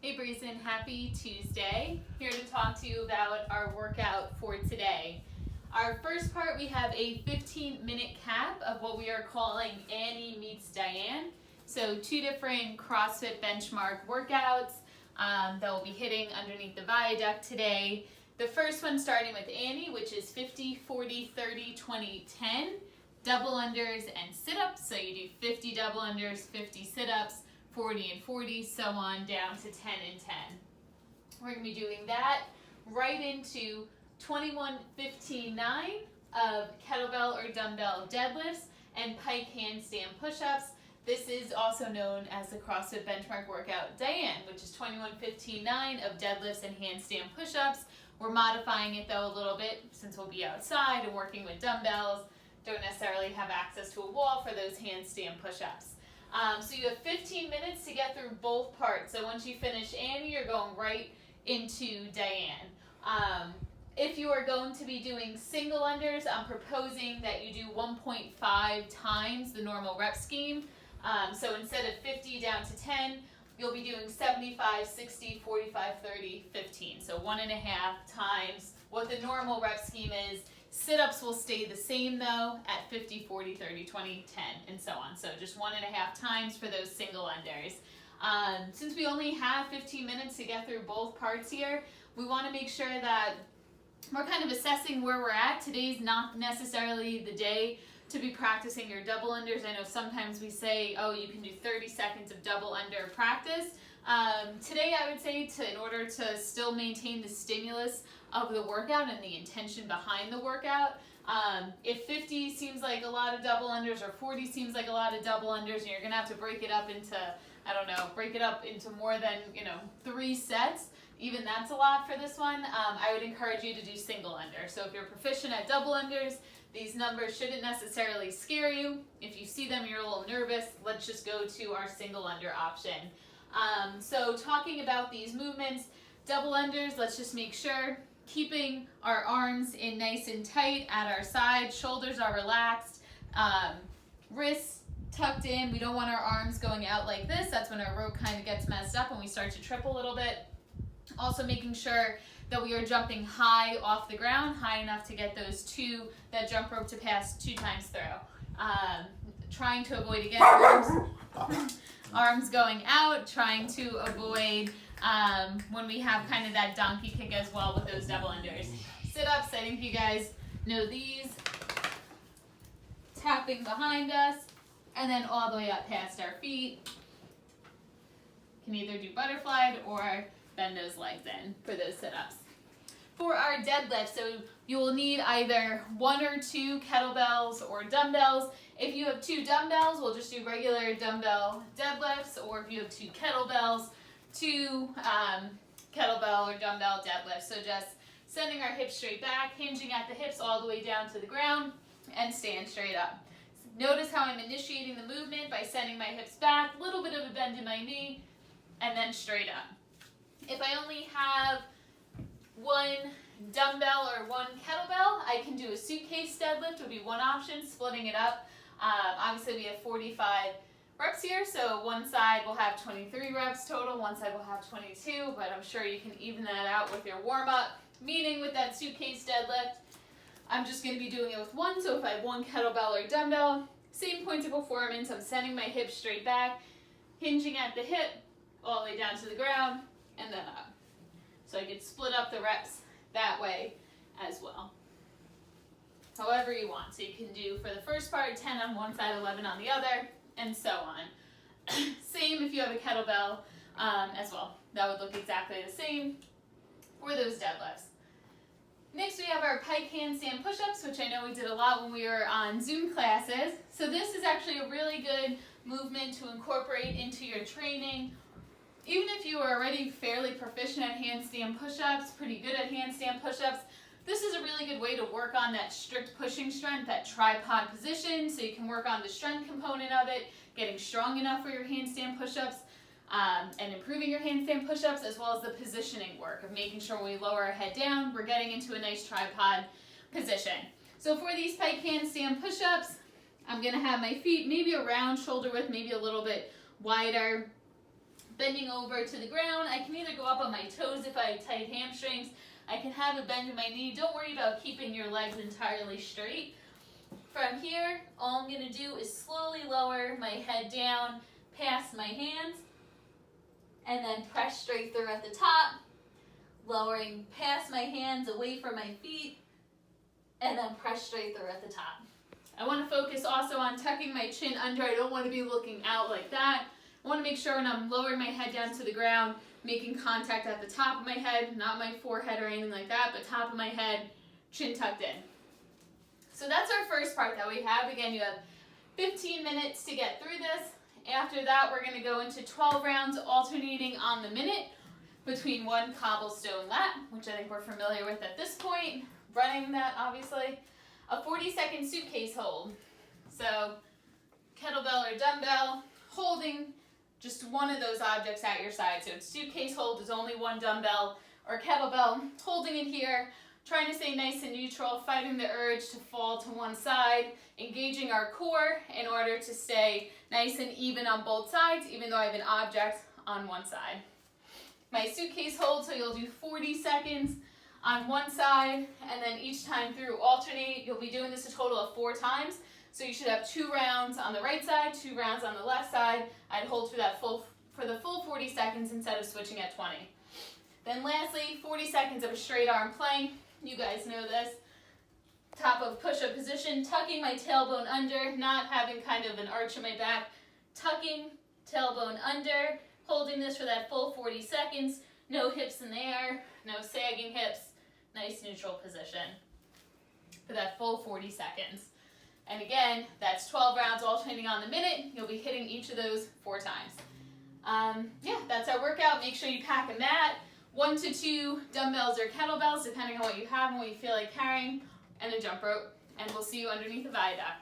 Hey Breezen, happy Tuesday. Here to talk to you about our workout for today. Our first part, we have a 15-minute cap of what we are calling Annie meets Diane. So 2 different CrossFit benchmark workouts that we'll be hitting underneath the viaduct today. The first one starting with Annie, which is 50, 40, 30, 20, 10. Double unders and sit-ups. So you do 50 double unders, 50 sit-ups, 40 and 40, so on down to 10 and 10. We're going to be doing that right into 21, 15, 9 of kettlebell or dumbbell deadlifts and Pike handstand push-ups. This is also known as the CrossFit benchmark workout Diane, which is 21, 15, 9 of deadlifts and handstand push-ups. We're modifying it though a little bit since we'll be outside and working with dumbbells. Don't necessarily have access to a wall for those handstand push-ups. So you have 15 minutes to get through both parts. So once you finish Annie, you're going right into Diane. If you are going to be doing single unders, I'm proposing that you do 1.5 times the normal rep scheme. So instead of 50 down to 10, you'll be doing 75, 60, 45, 30, 15. So 1.5 times what the normal rep scheme is. Sit-ups will stay the same though at 50, 40, 30, 20, 10, and so on. So just 1.5 times for those single unders. Since we only have 15 minutes to get through both parts here, we want to make sure that we're kind of assessing where we're at. Today's not necessarily the day to be practicing your double unders. I know sometimes we say, oh, you can do 30 seconds of double under practice. Today I would say in order to still maintain the stimulus of the workout and the intention behind the workout, if 50 seems like a lot of double unders or 40 seems like a lot of double unders, and you're going to have to break it up into, more than, 3 sets, even that's a lot for this one, I would encourage you to do single under. So if you're proficient at double unders, these numbers shouldn't necessarily scare you. If you see them, you're a little nervous, let's just go to our single under option. So talking about these movements, double unders, let's just make sure keeping our arms in nice and tight at our sides, shoulders are relaxed, wrists tucked in. We don't want our arms going out like this. That's when our rope kind of gets messed up and we start to trip a little bit. Also making sure that we are jumping high off the ground, high enough to get that jump rope to pass 2 times through. Trying to avoid, again, arms going out, trying to avoid when we have kind of that donkey kick as well with those double unders. Sit-ups, I think you guys know these. Tapping behind us, and then all the way up past our feet. Can either do butterfly or bend those legs in for those sit-ups. For our deadlift, so you will need either 1 or 2 kettlebells or dumbbells. If you have 2 dumbbells, we'll just do regular dumbbell deadlifts, or if you have 2 kettlebells, 2 kettlebell or dumbbell deadlifts. So just sending our hips straight back, hinging at the hips all the way down to the ground, and stand straight up. Notice how I'm initiating the movement by sending my hips back, a little bit of a bend in my knee, and then straight up. If I only have 1 dumbbell or 1 kettlebell, I can do a suitcase deadlift would be one option, splitting it up. Obviously we have 45 reps here, so one side will have 23 reps total, one side will have 22, but I'm sure you can even that out with your warm-up. Meaning with that suitcase deadlift, I'm just going to be doing it with 1, so if I have 1 kettlebell or dumbbell, same point of performance, I'm sending my hips straight back, hinging at the hip, all the way down to the ground, and then up. So I could split up the reps that way as well. However you want. So you can do, for the first part, 10 on one side, 11 on the other, and so on. Same if you have a kettlebell as well. That would look exactly the same for those deadlifts. Next we have our Pike handstand push-ups, which I know we did a lot when we were on Zoom classes. So this is actually a really good movement to incorporate into your training. Even if you are already fairly proficient at handstand push-ups, pretty good at handstand push-ups, this is a really good way to work on that strict pushing strength, that tripod position, so you can work on the strength component of it, getting strong enough for your handstand push-ups, and improving your handstand push-ups, as well as the positioning work of making sure when we lower our head down, we're getting into a nice tripod position. So for these Pike handstand push-ups, I'm going to have my feet maybe around shoulder width, maybe a little bit wider, Bending over to the ground. I can either go up on my toes if I have tight hamstrings. I can have a bend in my knee. Don't worry about keeping your legs entirely straight. From here, all I'm going to do is slowly lower my head down past my hands and then press straight through at the top, lowering past my hands away from my feet and then press straight through at the top. I want to focus also on tucking my chin under. I don't want to be looking out like that. I want to make sure when I'm lowering my head down to the ground, making contact at the top of my head, not my forehead or anything like that, but top of my head, chin tucked in. So that's our first part that we have. Again, you have 15 minutes to get through this. After that, we're going to go into 12 rounds alternating on the minute between one cobblestone lat, which I think we're familiar with at this point, running that obviously, a 40-second suitcase hold. So kettlebell or dumbbell, holding just one of those objects at your side. So it's suitcase hold is only one dumbbell or kettlebell, holding it here, trying to stay nice and neutral, fighting the urge to fall to one side, engaging our core in order to stay nice and even on both sides, even though I have an object on one side. My suitcase hold, so you'll do 40 seconds on one side, and then each time through alternate. You'll be doing this a total of 4 times. So you should have 2 rounds on the right side, 2 rounds on the left side. I'd hold for the full 40 seconds instead of switching at 20. Then lastly, 40 seconds of a straight arm plank. You guys know this. Top of push-up position, tucking my tailbone under, not having kind of an arch in my back. Tucking, tailbone under, holding this for that full 40 seconds. No hips in the air, no sagging hips. Nice neutral position for that full 40 seconds. And again, that's 12 rounds alternating on the minute. You'll be hitting each of those 4 times. Yeah, that's our workout. Make sure you pack a mat, 1 to 2 dumbbells or kettlebells, depending on what you have and what you feel like carrying, and a jump rope. And we'll see you underneath the viaduct.